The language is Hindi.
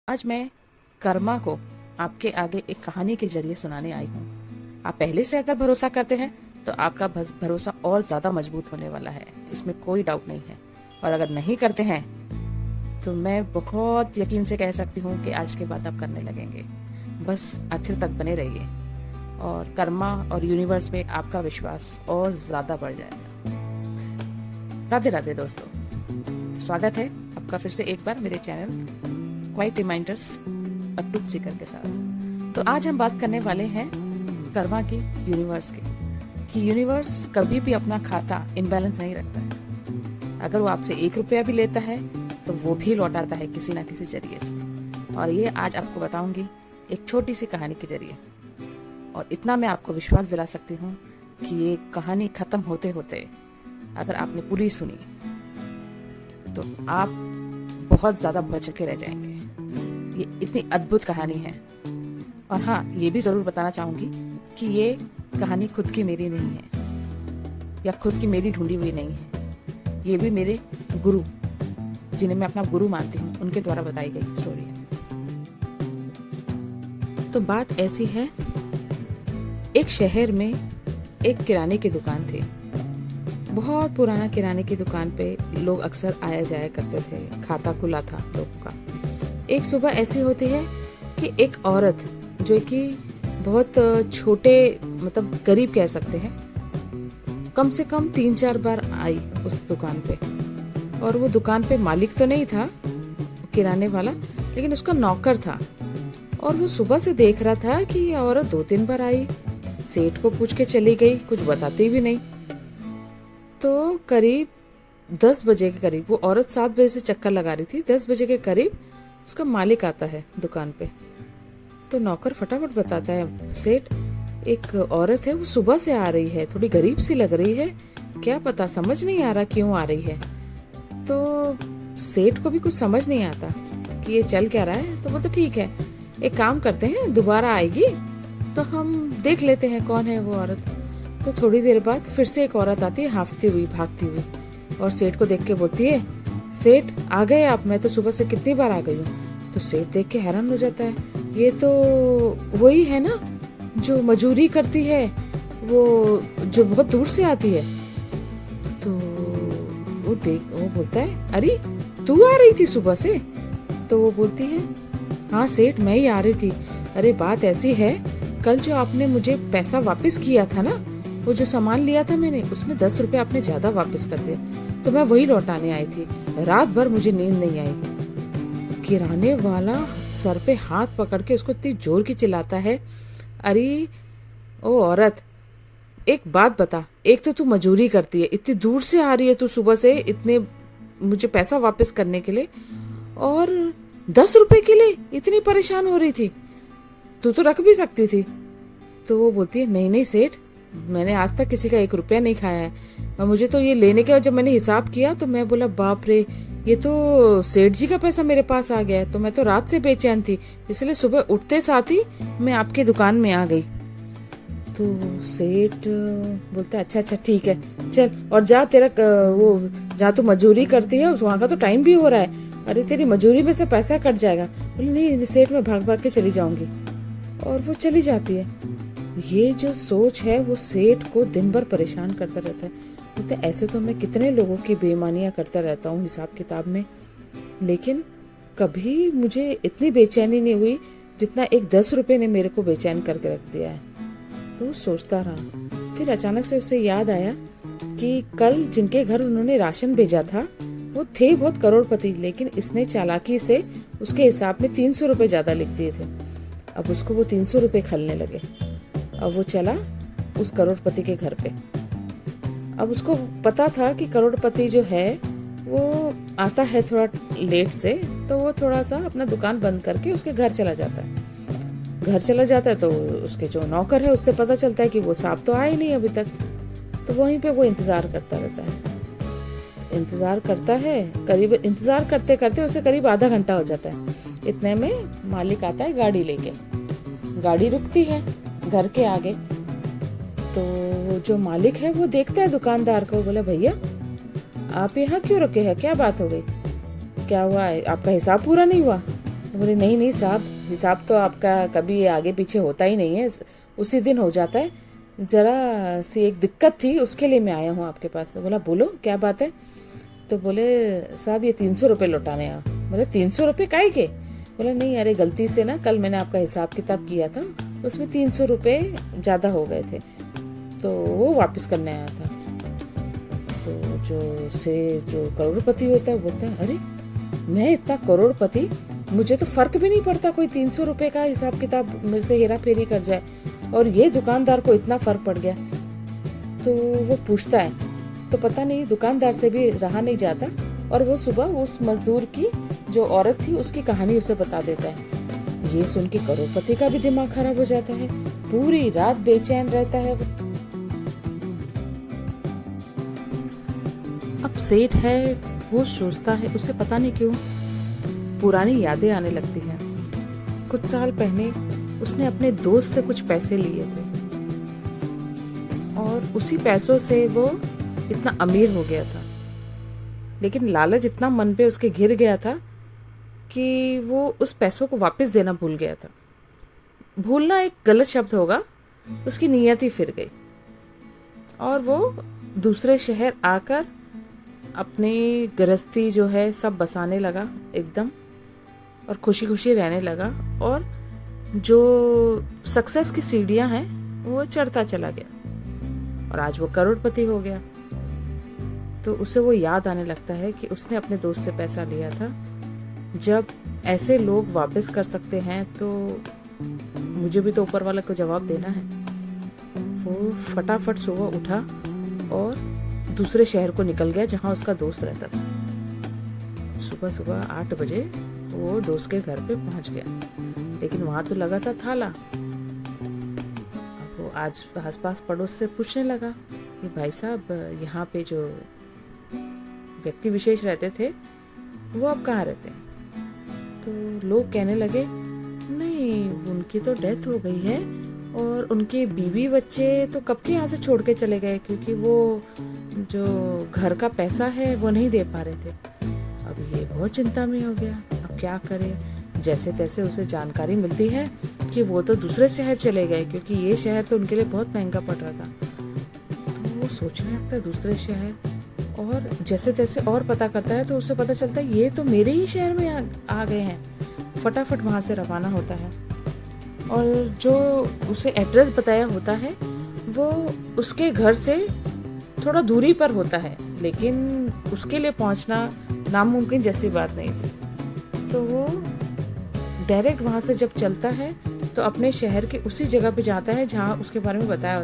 आज मैं कर्मा को आपके आगे एक कहानी के जरिए सुनाने आई हूँ। आप पहले से अगर भरोसा करते हैं तो आपका भरोसा और ज्यादा मजबूत होने वाला है, इसमें कोई डाउट नहीं है। और अगर नहीं करते हैं तो मैं बहुत यकीन से कह सकती हूँ कि आज के बाद आप करने लगेंगे। बस आखिर तक बने रहिए और कर्मा और यूनिवर्स पे आपका विश्वास और ज्यादा बढ़ जाएगा। राधे राधे दोस्तों, स्वागत है आपका फिर से एक बार मेरे channel quiet reminders a truth seeker के साथ। तो आज हम बात करने वाले हैं कर्मा की, यूनिवर्स की, कि यूनिवर्स कभी भी अपना खाता इनबैलेंस नहीं रखता है। अगर वो आपसे 1 रुपया भी लेता है तो वो भी लौटाता है किसी ना किसी जरिए से। और ये आज आपको बताऊंगी एक छोटी सी कहानी के जरिए। और इतना मैं आपको विश्वास दिला सकती हूँ कि ये कहानी खत्म होते होते अगर आपने पूरी सुनी तो आप बहुत ज्यादा भौचक्के रह जाएंगे। ये इतनी अद्भुत कहानी है। और हाँ, ये भी जरूर बताना चाहूंगी कि ये कहानी खुद की मेरी नहीं है या खुद की मेरी ढूंढी हुई नहीं है। ये भी मेरे गुरु, जिन्हें मैं अपना गुरु मानती हूँ, उनके द्वारा बताई गई स्टोरी है। तो बात ऐसी है, एक शहर में एक किराने की दुकान थी। बहुत पुराना किराने की दुकान पे लोग अक्सर आया जाया करते थे, खाता खुला था लोगों का। एक सुबह ऐसी होती है कि एक औरत जो कि बहुत छोटे, मतलब गरीब कह सकते हैं, कम से कम 3-4 बार आई उस दुकान पे। और वो दुकान पे मालिक तो नहीं था किराने वाला, लेकिन उसका नौकर था। और वो सुबह से देख रहा था कि ये औरत 2-3 बार आई, सेठ को पूछ के चली गई, कुछ बताती भी नहीं। तो करीब 10 बजे के करीब, वो औरत 7 बजे से चक्कर लगा रही थी, 10 बजे के करीब उसका मालिक आता है दुकान पे। तो नौकर फटाफट बताता है, सेठ एक औरत है, वो सुबह से आ रही है, थोड़ी गरीब सी लग रही है, क्या पता, समझ नहीं आ रहा क्यों आ रही है। तो सेठ को भी कुछ समझ नहीं आता कि ये चल क्या रहा है। तो बोलते ठीक है, एक काम करते हैं, दोबारा आएगी तो हम देख लेते हैं कौन है वो औरत। तो थोड़ी देर बाद फिर से एक औरत आती है, हांफती हुई, भागती हुई, और सेठ को देख के बोलती है, सेठ आ गए आप, मैं तो सुबह से कितनी बार आ गई हूँ। तो सेठ देख के हैरान हो जाता है, ये तो वही है ना जो मजूरी करती है, वो जो बहुत दूर से आती है। तो वो बोलता है, अरे तू आ रही थी सुबह से? तो वो बोलती है, हाँ सेठ, मैं ही आ रही थी। अरे बात ऐसी है, कल जो आपने मुझे पैसा वापस किया था ना, वो जो सामान लिया था मैंने, उसमें 10 रुपए आपने ज्यादा वापस कर दिए, तो मैं वही लौटाने आई थी। रात भर मुझे नींद नहीं आई। किराने वाला सर पे हाथ पकड़ के उसको इतनी जोर की चिल्लाता है, अरे ओ औरत, एक बात बता, एक तो तू मजूरी करती है, इतनी दूर से आ रही है तू सुबह से इतने मुझे पैसा वापस करने के लिए, और 10 रुपए के लिए इतनी परेशान हो रही थी, तू तो रख भी सकती थी। तो वो बोलती है, नहीं नहीं सेठ, मैंने आज तक किसी का 1 रुपया नहीं खाया है। और मुझे तो ये लेने के बाद जब मैंने हिसाब किया तो मैं बोला, बाप रे, ये तो सेठ जी का पैसा मेरे पास आ गया है। तो मैं तो रात से बेचैन थी, इसलिए सुबह उठते साथ ही मैं आपकी दुकान में आ गई। तो सेठ बोलता है, अच्छा अच्छा ठीक है, चल और जा, तेरा वो जहाँ तू मजूरी करती है वहाँ का तो टाइम भी हो रहा है, अरे तेरी मजूरी में से पैसा कट जाएगा। बोले नहीं सेठ, मैं भाग भाग के चली जाऊंगी। और वो चली जाती है। ये जो सोच है वो सेठ को दिन भर परेशान करता रहता है। बोलते ऐसे तो मैं कितने लोगों की बेईमानियां करता रहता हूँ हिसाब किताब में, लेकिन कभी मुझे इतनी बेचैनी नहीं हुई जितना एक 10 रुपए ने मेरे को बेचैन करके रख दिया है। तो वो सोचता रहा। फिर अचानक से उसे याद आया कि कल जिनके घर उन्होंने राशन भेजा था वो थे बहुत करोड़पति, लेकिन इसने चालाकी से उसके हिसाब में 300 रुपए ज्यादा लिख दिए थे। अब उसको वो 300 रुपए खलने लगे। अब वो चला उस करोड़पति के घर पे। अब उसको पता था कि करोड़पति जो है वो आता है थोड़ा लेट से, तो वो थोड़ा सा अपना दुकान बंद करके उसके घर चला जाता है। घर चला जाता है तो उसके जो नौकर है उससे पता चलता है कि वो साहब तो आए नहीं अभी तक। तो वहीं पे वो इंतजार करता रहता है। तो इंतजार करता है, करीब इंतजार करते करते उसे करीब आधा घंटा हो जाता है। इतने में मालिक आता है गाड़ी लेके। गाड़ी रुकती है घर के आगे। तो जो मालिक है वो देखता है दुकानदार को, बोले भैया आप यहाँ क्यों रुके हैं, क्या बात हो गई, क्या हुआ, आपका हिसाब पूरा नहीं हुआ? बोले नहीं नहीं साहब, हिसाब तो आपका कभी आगे पीछे होता ही नहीं है, उसी दिन हो जाता है। ज़रा सी एक दिक्कत थी, उसके लिए मैं आया हूँ आपके पास। बोला बोलो क्या बात है। तो बोले साहब ये 300 रुपये लौटाने आप। बोले 300 रुपये काहे के। बोला नहीं अरे गलती से ना कल मैंने आपका हिसाब किताब किया था, उसमें 300 रुपये ज़्यादा हो गए थे, तो वो वापस करने आया था। तो जो करोड़पति होता है वो बोलता है अरे मैं इतना करोड़पति, मुझे तो फर्क भी नहीं पड़ता कोई 300 रुपये का हिसाब किताब मेरे से हेरा फेरी कर जाए, और ये दुकानदार को इतना फर्क पड़ गया। तो वो पूछता है, तो पता नहीं दुकानदार से भी रहा नहीं जाता, और वो सुबह उस मजदूर की जो औरत थी उसकी कहानी उसे बता देता है। ये सुन के करोड़पति का भी दिमाग खराब हो जाता है, पूरी रात बेचैन रहता है। अब सेठ है, वो सोचता है, उसे पता नहीं क्यों पुरानी यादें आने लगती हैं। कुछ साल पहले उसने अपने दोस्त से कुछ पैसे लिए थे, और उसी पैसों से वो इतना अमीर हो गया था। लेकिन लालच इतना मन पे उसके घिर गया था कि वो उस पैसों को वापस देना भूल गया था। भूलना एक गलत शब्द होगा, उसकी नीयत ही फिर गई, और वो दूसरे शहर आकर अपनी गृहस्थी जो है सब बसाने लगा एकदम, और खुशी खुशी रहने लगा, और जो सक्सेस की सीढ़ियां हैं वो चढ़ता चला गया, और आज वो करोड़पति हो गया। तो उसे वो याद आने लगता है कि उसने अपने दोस्त से पैसा लिया था। जब ऐसे लोग वापस कर सकते हैं तो मुझे भी तो ऊपर वाले को जवाब देना है। वो फटाफट सुबह उठा और दूसरे शहर को निकल गया जहां उसका दोस्त रहता था। सुबह सुबह 8 बजे वो दोस्त के घर पे पहुंच गया, लेकिन वहां तो लगा था ताला। अब वो आज आसपास पड़ोस से पूछने लगा कि भाई साहब यहाँ पे जो व्यक्ति विशेष रहते थे वो अब कहाँ रहते हैं। तो लोग कहने लगे नहीं, उनकी तो डेथ हो गई है, और उनके बीवी बच्चे तो कब के यहाँ से छोड़ के चले गए, क्योंकि वो जो घर का पैसा है वो नहीं दे पा रहे थे। अब ये बहुत चिंता में हो गया, अब क्या करे। जैसे तैसे उसे जानकारी मिलती है कि वो तो दूसरे शहर चले गए, क्योंकि ये शहर तो उनके लिए बहुत महंगा पड़ रहा था। तो वो सोचने लगता है दूसरे शहर, और जैसे तैसे और पता करता है तो उसे पता चलता है ये तो मेरे ही शहर में आ गए हैं। फटाफट वहाँ से रवाना होता है, और जो उसे एड्रेस बताया होता है वो उसके घर से थोड़ा दूरी पर होता है, लेकिन उसके लिए पहुंचना नामुमकिन जैसी बात नहीं थी। तो वो डायरेक्ट वहां से जब चलता है तो अपने शहर के उसी जगह पे जाता है जहां उसके बारे में बताया होता है।